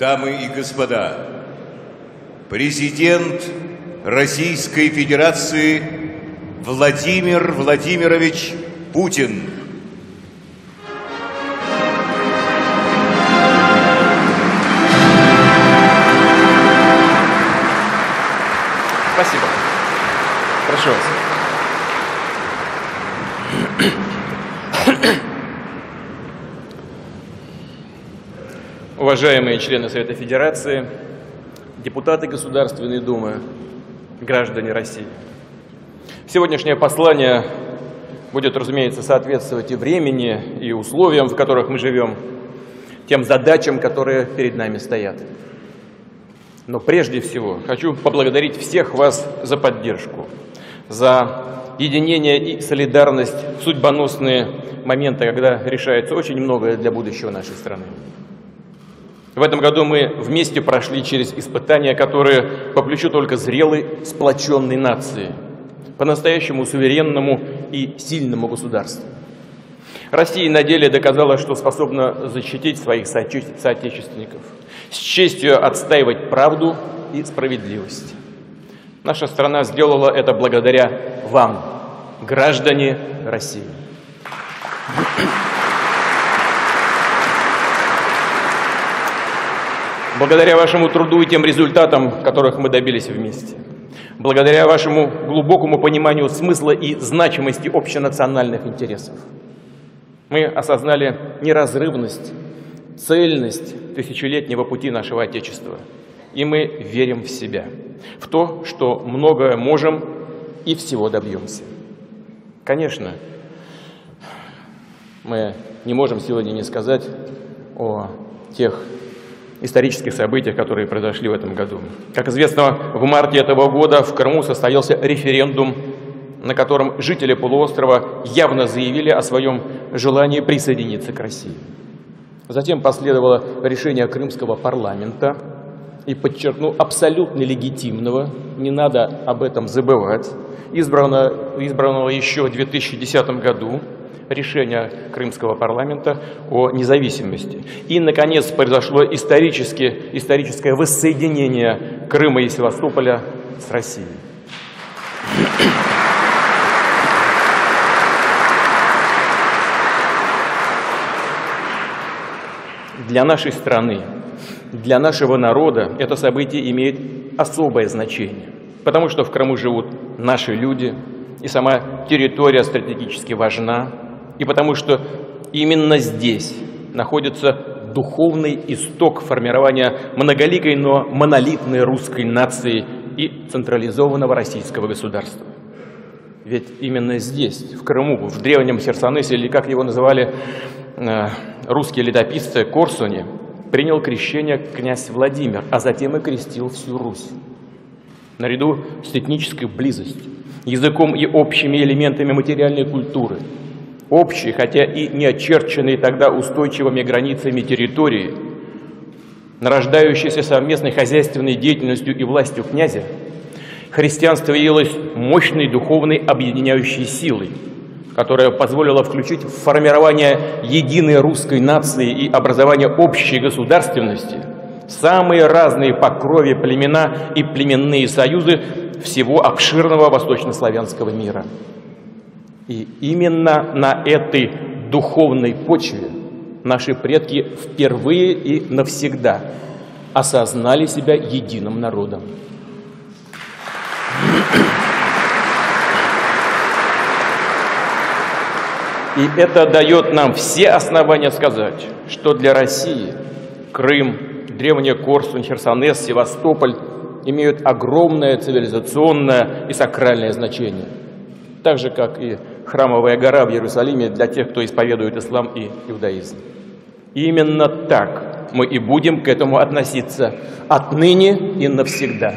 дамы и господа, президент Российской Федерации Владимир Владимирович Путин. Спасибо. Прошу вас. Уважаемые члены Совета Федерации, депутаты Государственной Думы, граждане России. Сегодняшнее послание будет, разумеется, соответствовать и времени, и условиям, в которых мы живем, тем задачам, которые перед нами стоят. Но прежде всего хочу поблагодарить всех вас за поддержку, за единение и солидарность в судьбоносные моменты, когда решается очень многое для будущего нашей страны. В этом году мы вместе прошли через испытания, которые по плечу только зрелой, сплоченной нации, по-настоящему суверенному и сильному государству. Россия на деле доказала, что способна защитить своих соотечественников, с честью отстаивать правду и справедливость. Наша страна сделала это благодаря вам, граждане России. Благодаря вашему труду и тем результатам, которых мы добились вместе. Благодаря вашему глубокому пониманию смысла и значимости общенациональных интересов. Мы осознали неразрывность, цельность тысячелетнего пути нашего Отечества. И мы верим в себя, в то, что многое можем и всего добьемся. Конечно, мы не можем сегодня не сказать о тех исторических событиях, которые произошли в этом году. Как известно, в марте этого года в Крыму состоялся референдум, на котором жители полуострова явно заявили о своем желании присоединиться к России. Затем последовало решение крымского парламента, и, подчеркну, абсолютно легитимного, не надо об этом забывать, избранного еще в 2010 году, решение крымского парламента о независимости. И, наконец, произошло историческое воссоединение Крыма и Севастополя с Россией. Для нашей страны, для нашего народа это событие имеет особое значение, потому что в Крыму живут наши люди, и сама территория стратегически важна, и потому что именно здесь находится духовный исток формирования многоликой, но монолитной русской нации и централизованного российского государства. Ведь именно здесь, в Крыму, в древнем Херсонесе, или как его называли русские летописцы, Корсуне, принял крещение князь Владимир, а затем и крестил всю Русь. Наряду с этнической близостью, языком и общими элементами материальной культуры, общей, хотя и не очерченной тогда устойчивыми границами территории, нарождающейся совместной хозяйственной деятельностью и властью князя, христианство явилось мощной духовной объединяющей силой, которая позволила включить в формирование единой русской нации и образование общей государственности самые разные по крови племена и племенные союзы всего обширного восточнославянского мира. И именно на этой духовной почве наши предки впервые и навсегда осознали себя единым народом. И это дает нам все основания сказать, что для России Крым, древняя Корсунь, Херсонес, Севастополь имеют огромное цивилизационное и сакральное значение. Так же, как и Храмовая гора в Иерусалиме для тех, кто исповедует ислам и иудаизм. И именно так мы и будем к этому относиться отныне и навсегда.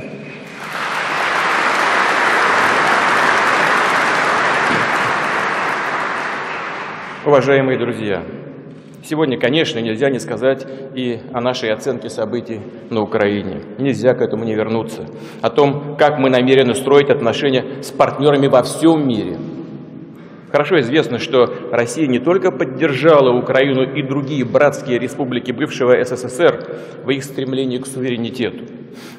Уважаемые друзья, сегодня, конечно, нельзя не сказать и о нашей оценке событий на Украине. Нельзя к этому не вернуться. О том, как мы намерены строить отношения с партнерами во всем мире. Хорошо известно, что Россия не только поддержала Украину и другие братские республики бывшего СССР в их стремлении к суверенитету,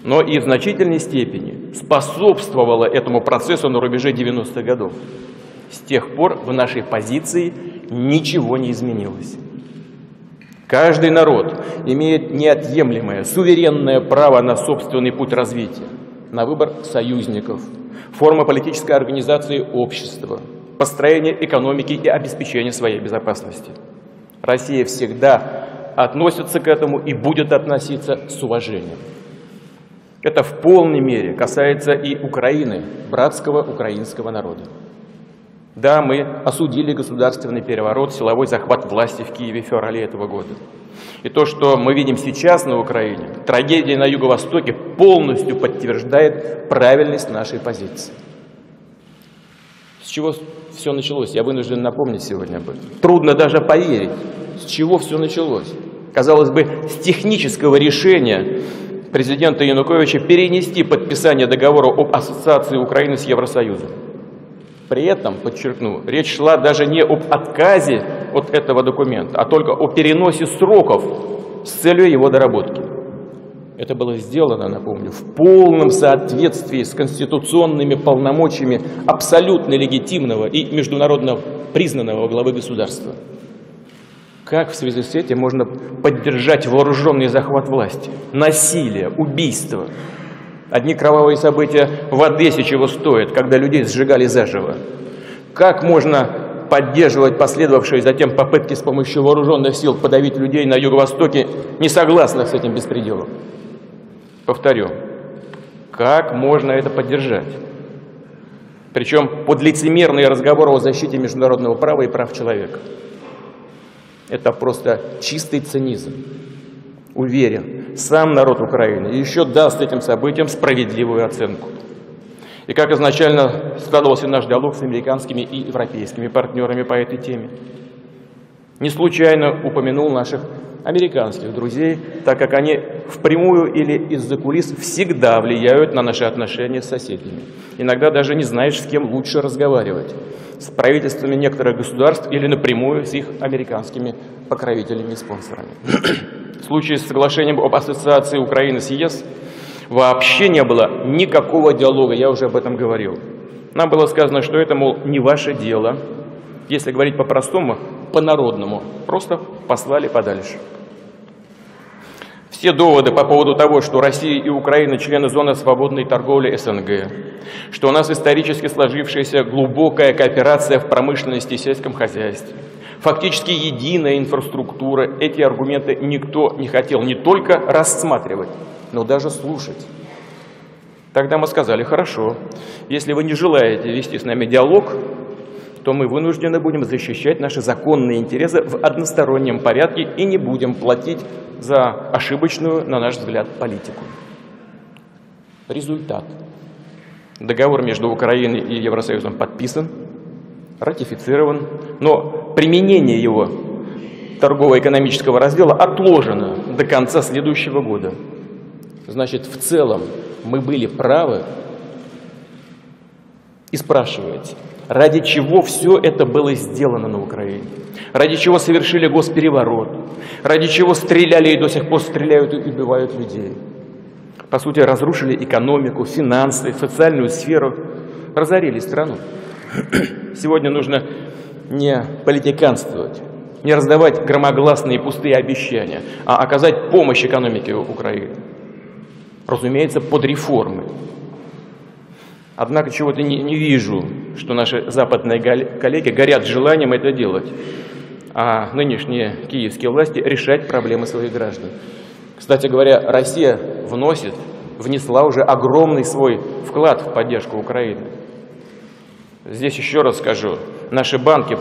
но и в значительной степени способствовала этому процессу на рубеже 90-х годов. С тех пор в нашей позиции ничего не изменилось. Каждый народ имеет неотъемлемое, суверенное право на собственный путь развития, на выбор союзников, формы политической организации общества, построение экономики и обеспечение своей безопасности. Россия всегда относится к этому и будет относиться с уважением. Это в полной мере касается и Украины, братского украинского народа. Да, мы осудили государственный переворот, силовой захват власти в Киеве в феврале этого года. И то, что мы видим сейчас на Украине, трагедия на Юго-Востоке, полностью подтверждает правильность нашей позиции. С чего все началось? Я вынужден напомнить сегодня об этом. Трудно даже поверить, с чего все началось. Казалось бы, с технического решения президента Януковича перенести подписание договора об ассоциации Украины с Евросоюзом. При этом, подчеркну, речь шла даже не об отказе от этого документа, а только о переносе сроков с целью его доработки. Это было сделано, напомню, в полном соответствии с конституционными полномочиями абсолютно легитимного и международно признанного главы государства. Как в связи с этим можно поддержать вооруженный захват власти, насилие, убийство? Одни кровавые события в Одессе чего стоят, когда людей сжигали заживо. Как можно поддерживать последовавшие затем попытки с помощью вооруженных сил подавить людей на Юго-Востоке, не согласных с этим беспределом? Повторю, как можно это поддержать? Причем под лицемерные разговоры о защите международного права и прав человека. Это просто чистый цинизм. Уверен, сам народ Украины еще даст этим событиям справедливую оценку. И как изначально складывался наш диалог с американскими и европейскими партнерами по этой теме. Не случайно упомянул наших американских друзей, так как они впрямую или из-за кулис всегда влияют на наши отношения с соседями. Иногда даже не знаешь, с кем лучше разговаривать. С правительствами некоторых государств или напрямую с их американскими покровителями и спонсорами. В случае с соглашением об ассоциации Украины с ЕС вообще не было никакого диалога, я уже об этом говорил. Нам было сказано, что это, мол, не ваше дело. Если говорить по-простому, по-народному, просто послали подальше. Все доводы по поводу того, что Россия и Украина члены зоны свободной торговли СНГ, что у нас исторически сложившаяся глубокая кооперация в промышленности и сельском хозяйстве, фактически единая инфраструктура, эти аргументы никто не хотел не только рассматривать, но даже слушать. Тогда мы сказали: хорошо, если вы не желаете вести с нами диалог, то мы вынуждены будем защищать наши законные интересы в одностороннем порядке и не будем платить за ошибочную, на наш взгляд, политику. Результат. Договор между Украиной и Евросоюзом подписан, ратифицирован, но применение его торгово-экономического раздела отложено до конца следующего года. Значит, в целом мы были правы. И спрашиваете, ради чего все это было сделано на Украине? Ради чего совершили госпереворот? Ради чего стреляли и до сих пор стреляют и убивают людей? По сути, разрушили экономику, финансы, социальную сферу, разорили страну. Сегодня нужно не политиканствовать, не раздавать громогласные пустые обещания, а оказать помощь экономике Украины. Разумеется, под реформы. Однако чего-то не вижу, что наши западные коллеги горят желанием это делать, а нынешние киевские власти решать проблемы своих граждан. Кстати говоря, Россия внесла уже огромный свой вклад в поддержку Украины. Здесь еще раз скажу, наши банки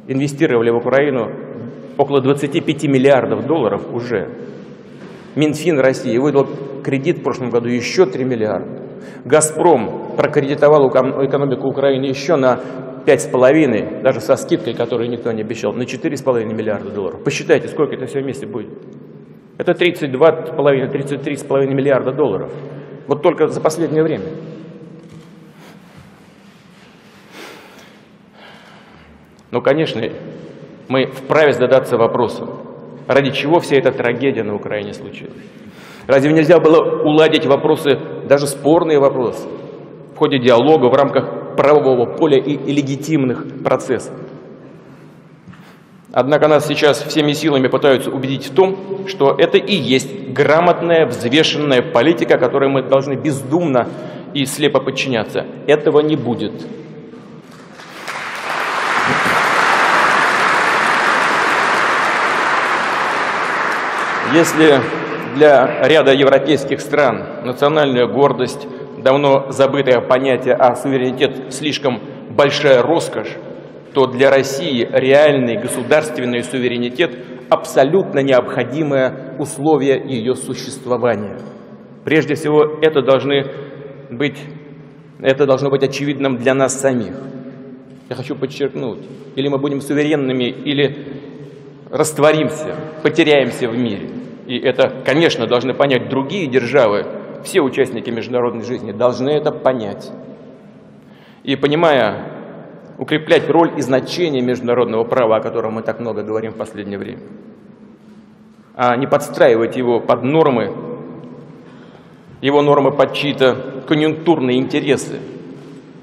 инвестировали в Украину около 25 миллиардов долларов уже. Минфин России выдал кредит в прошлом году еще 3 миллиарда. «Газпром» прокредитовал экономику Украины еще на 5,5, даже со скидкой, которую никто не обещал, на 4,5 миллиарда долларов. Посчитайте, сколько это все вместе будет. Это 32,5-33,5 миллиарда долларов. Вот только за последнее время. Но, конечно, мы вправе задаться вопросом, ради чего вся эта трагедия на Украине случилась. Разве нельзя было уладить вопросы, даже спорные вопросы, в ходе диалога, в рамках правового поля и легитимных процессов? Однако нас сейчас всеми силами пытаются убедить в том, что это и есть грамотная, взвешенная политика, которой мы должны бездумно и слепо подчиняться. Этого не будет. Если для ряда европейских стран национальная гордость, давно забытое понятие, а суверенитет слишком большая роскошь, то для России реальный государственный суверенитет – абсолютно необходимое условие ее существования. Прежде всего, это должно быть очевидным для нас самих. Я хочу подчеркнуть, или мы будем суверенными, или растворимся, потеряемся в мире. И это, конечно, должны понять другие державы, все участники международной жизни должны это понять. И понимая, укреплять роль и значение международного права, о котором мы так много говорим в последнее время, а не подстраивать его под нормы, под чьи-то конъюнктурные интересы,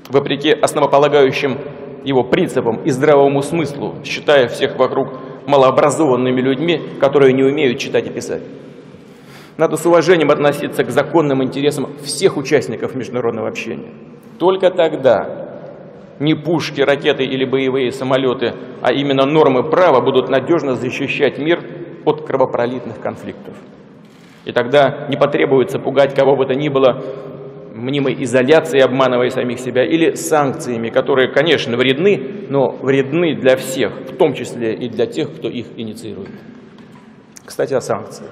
вопреки основополагающим его принципам и здравому смыслу, считая всех вокруг малообразованными людьми, которые не умеют читать и писать. Надо с уважением относиться к законным интересам всех участников международного общения. Только тогда не пушки, ракеты или боевые самолеты, а именно нормы права будут надежно защищать мир от кровопролитных конфликтов. И тогда не потребуется пугать кого бы то ни было мнимой изоляцией, обманывая самих себя, или санкциями, которые, конечно, вредны, но вредны для всех, в том числе и для тех, кто их инициирует. Кстати, о санкциях.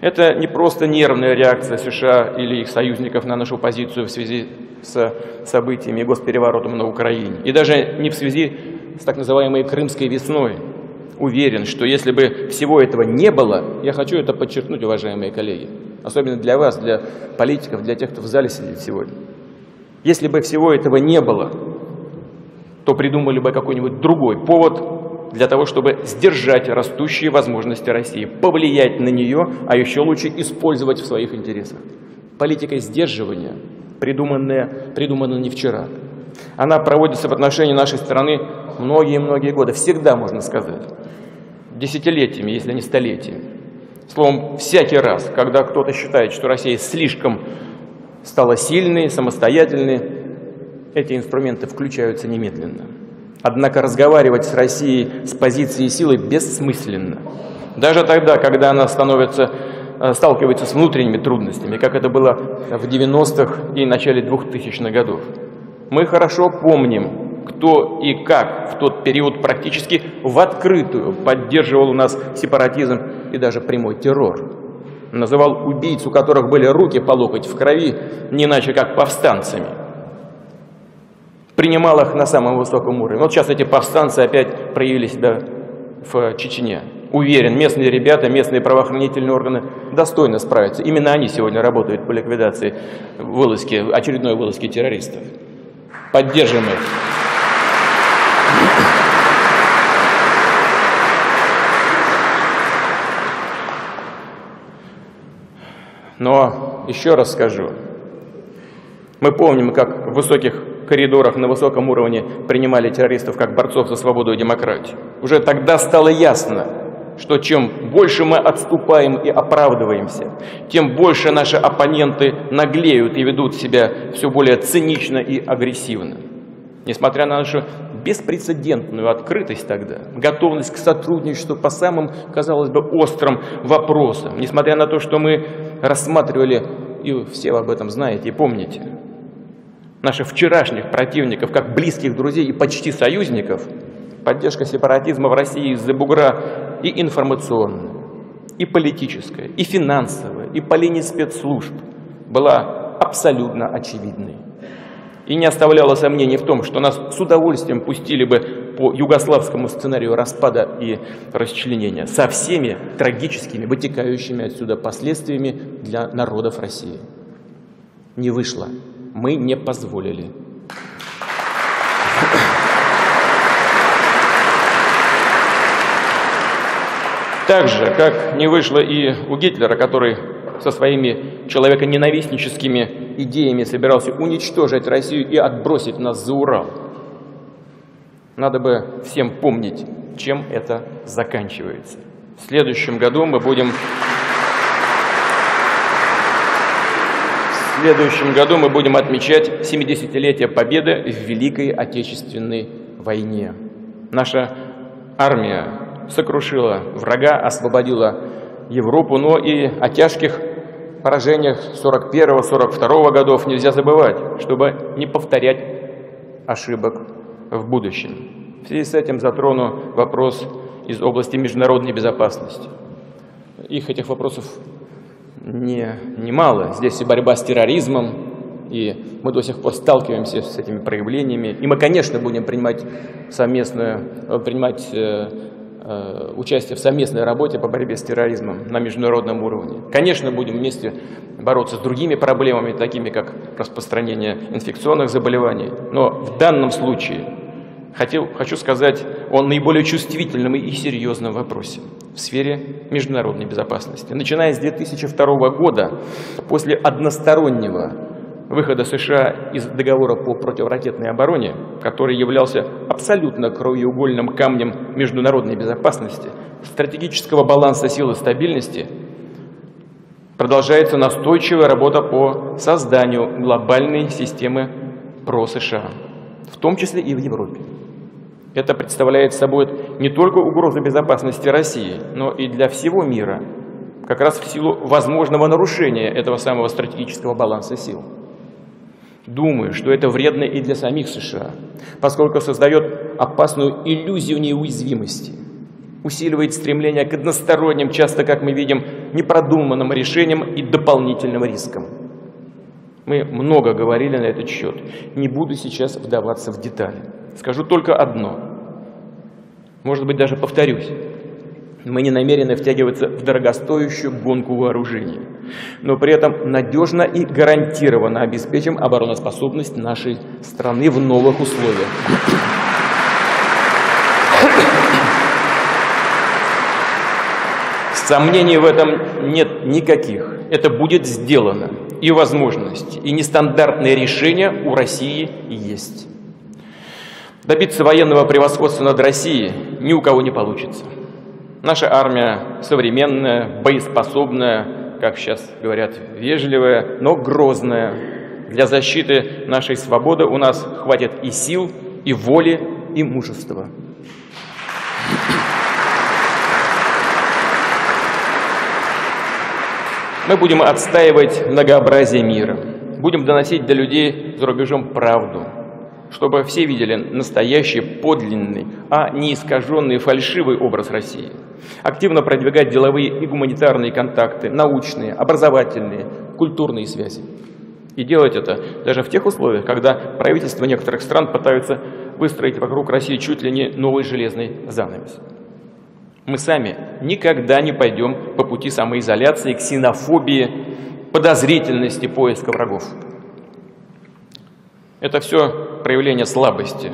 Это не просто нервная реакция США или их союзников на нашу позицию в связи с событиями и госпереворотом на Украине. И даже не в связи с так называемой Крымской весной. Уверен, что если бы всего этого не было, я хочу это подчеркнуть, уважаемые коллеги, особенно для вас, для политиков, для тех, кто в зале сидит сегодня. Если бы всего этого не было, то придумали бы какой-нибудь другой повод для того, чтобы сдержать растущие возможности России, повлиять на нее, а еще лучше использовать в своих интересах. Политика сдерживания придумана не вчера. Она проводится в отношении нашей страны многие-многие годы, всегда, можно сказать, десятилетиями, если не столетиями. Словом, всякий раз, когда кто-то считает, что Россия слишком стала сильной, самостоятельной, эти инструменты включаются немедленно. Однако разговаривать с Россией с позиции силы бессмысленно. Даже тогда, когда она сталкивается с внутренними трудностями, как это было в 90-х и начале 2000-х годов. Мы хорошо помним, кто и как в тот период практически в открытую поддерживал у нас сепаратизм и даже прямой террор. Называл убийц, у которых были руки по локоть в крови, не иначе как повстанцами. Принимал их на самом высоком уровне. Вот сейчас эти повстанцы опять проявили себя в Чечне. Уверен, местные ребята, местные правоохранительные органы достойно справятся. Именно они сегодня работают по ликвидации очередной вылазки террористов. Поддержим их. Но еще раз скажу, мы помним, как в высоких коридорах на высоком уровне принимали террористов как борцов за свободу и демократию. Уже тогда стало ясно, что чем больше мы отступаем и оправдываемся, тем больше наши оппоненты наглеют и ведут себя все более цинично и агрессивно. Несмотря на нашу беспрецедентную открытость тогда, готовность к сотрудничеству по самым, казалось бы, острым вопросам, несмотря на то, что мы рассматривали, и все об этом знаете и помните, наших вчерашних противников как близких друзей и почти союзников, поддержка сепаратизма в России из-за бугра и информационная, и политическая, и финансовая, и по линии спецслужб была абсолютно очевидной. И не оставляло сомнений в том, что нас с удовольствием пустили бы по югославскому сценарию распада и расчленения, со всеми трагическими, вытекающими отсюда последствиями для народов России. Не вышло. Мы не позволили. Так же, как не вышло и у Гитлера, который со своими человеконенавистническими идеями собирался уничтожить Россию и отбросить нас за Урал. Надо бы всем помнить, чем это заканчивается. В следующем году мы будем отмечать 70-летие победы в Великой Отечественной войне. Наша армия сокрушила врага, освободила Европу, но и о тяжких поражениях 41-42 годов нельзя забывать, чтобы не повторять ошибок в будущем. В связи с этим затрону вопрос из области международной безопасности. Этих вопросов немало. Здесь и борьба с терроризмом, и мы до сих пор сталкиваемся с этими проявлениями. И мы, конечно, будем принимать участие в совместной работе по борьбе с терроризмом на международном уровне. Конечно, будем вместе бороться с другими проблемами, такими как распространение инфекционных заболеваний. Но в данном случае хочу сказать о наиболее чувствительном и серьезном вопросе в сфере международной безопасности. Начиная с 2002 года, после одностороннего выхода США из договора по противоракетной обороне, который являлся абсолютно краеугольным камнем международной безопасности, стратегического баланса сил и стабильности, продолжается настойчивая работа по созданию глобальной системы про-США, в том числе и в Европе. Это представляет собой не только угрозу безопасности России, но и для всего мира, как раз в силу возможного нарушения этого самого стратегического баланса сил. Думаю, что это вредно и для самих США, поскольку создает опасную иллюзию неуязвимости, усиливает стремление к односторонним, часто, как мы видим, непродуманным решениям и дополнительным рискам. Мы много говорили на этот счет, не буду сейчас вдаваться в детали. Скажу только одно, может быть, даже повторюсь. Мы не намерены втягиваться в дорогостоящую гонку вооружений, но при этом надежно и гарантированно обеспечим обороноспособность нашей страны в новых условиях. Сомнений в этом нет никаких. Это будет сделано. И возможности, и нестандартные решения у России есть. Добиться военного превосходства над Россией ни у кого не получится. Наша армия современная, боеспособная, как сейчас говорят, вежливая, но грозная. Для защиты нашей свободы у нас хватит и сил, и воли, и мужества. Мы будем отстаивать многообразие мира, будем доносить до людей за рубежом правду, чтобы все видели настоящий, подлинный, а не искаженный, фальшивый образ России. Активно продвигать деловые и гуманитарные контакты, научные, образовательные, культурные связи. И делать это даже в тех условиях, когда правительства некоторых стран пытаются выстроить вокруг России чуть ли не новый железный занавес. Мы сами никогда не пойдем по пути самоизоляции, ксенофобии, подозрительности, поиска врагов. Это все проявление слабости,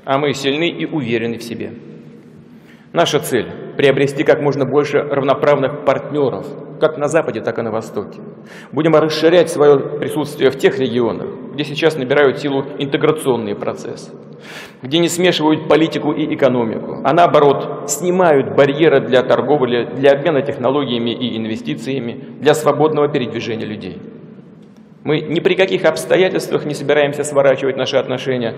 а мы сильны и уверены в себе. Наша цель – приобрести как можно больше равноправных партнеров, как на Западе, так и на Востоке. Будем расширять свое присутствие в тех регионах, где сейчас набирают силу интеграционные процессы, где не смешивают политику и экономику, а наоборот снимают барьеры для торговли, для обмена технологиями и инвестициями, для свободного передвижения людей. Мы ни при каких обстоятельствах не собираемся сворачивать наши отношения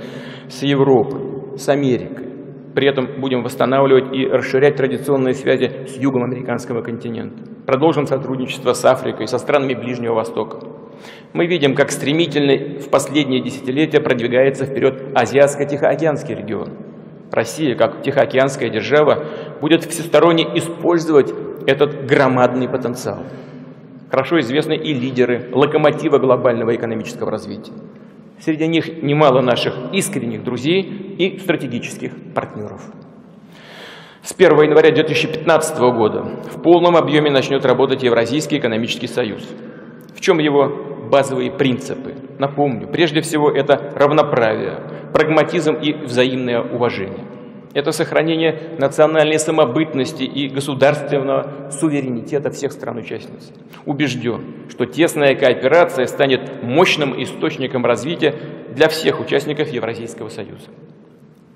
с Европой, с Америкой. При этом будем восстанавливать и расширять традиционные связи с югом американского континента. Продолжим сотрудничество с Африкой, со странами Ближнего Востока. Мы видим, как стремительно в последние десятилетия продвигается вперед Азиатско-Тихоокеанский регион. Россия, как тихоокеанская держава, будет всесторонне использовать этот громадный потенциал. Хорошо известны и лидеры, локомотивы глобального экономического развития. Среди них немало наших искренних друзей и стратегических партнеров. С 1 января 2015 года в полном объеме начнет работать Евразийский экономический союз. В чем его базовые принципы? Напомню, прежде всего это равноправие, прагматизм и взаимное уважение. Это сохранение национальной самобытности и государственного суверенитета всех стран-участниц. Убежден, что тесная кооперация станет мощным источником развития для всех участников Евразийского союза.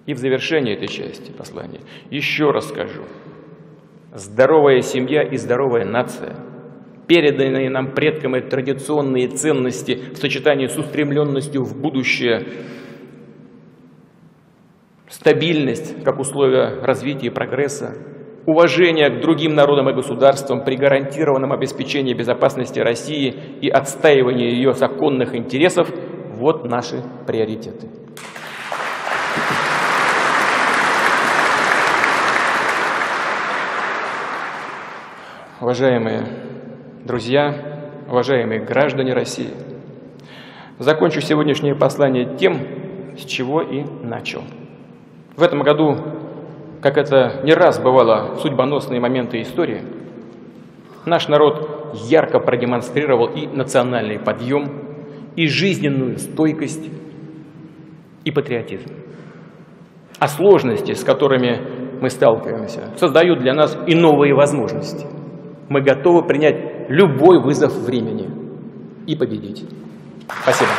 И в завершении этой части послания еще раз скажу. Здоровая семья и здоровая нация, переданные нам предками традиционные ценности в сочетании с устремленностью в будущее, стабильность как условие развития и прогресса, уважение к другим народам и государствам при гарантированном обеспечении безопасности России и отстаивании ее законных интересов – вот наши приоритеты. Уважаемые друзья, уважаемые граждане России, закончу сегодняшнее послание тем, с чего и начал. В этом году, как это не раз бывало в судьбоносные моменты истории, наш народ ярко продемонстрировал и национальный подъем, и жизненную стойкость, и патриотизм. А сложности, с которыми мы сталкиваемся, создают для нас и новые возможности. Мы готовы принять любой вызов времени и победить. Спасибо.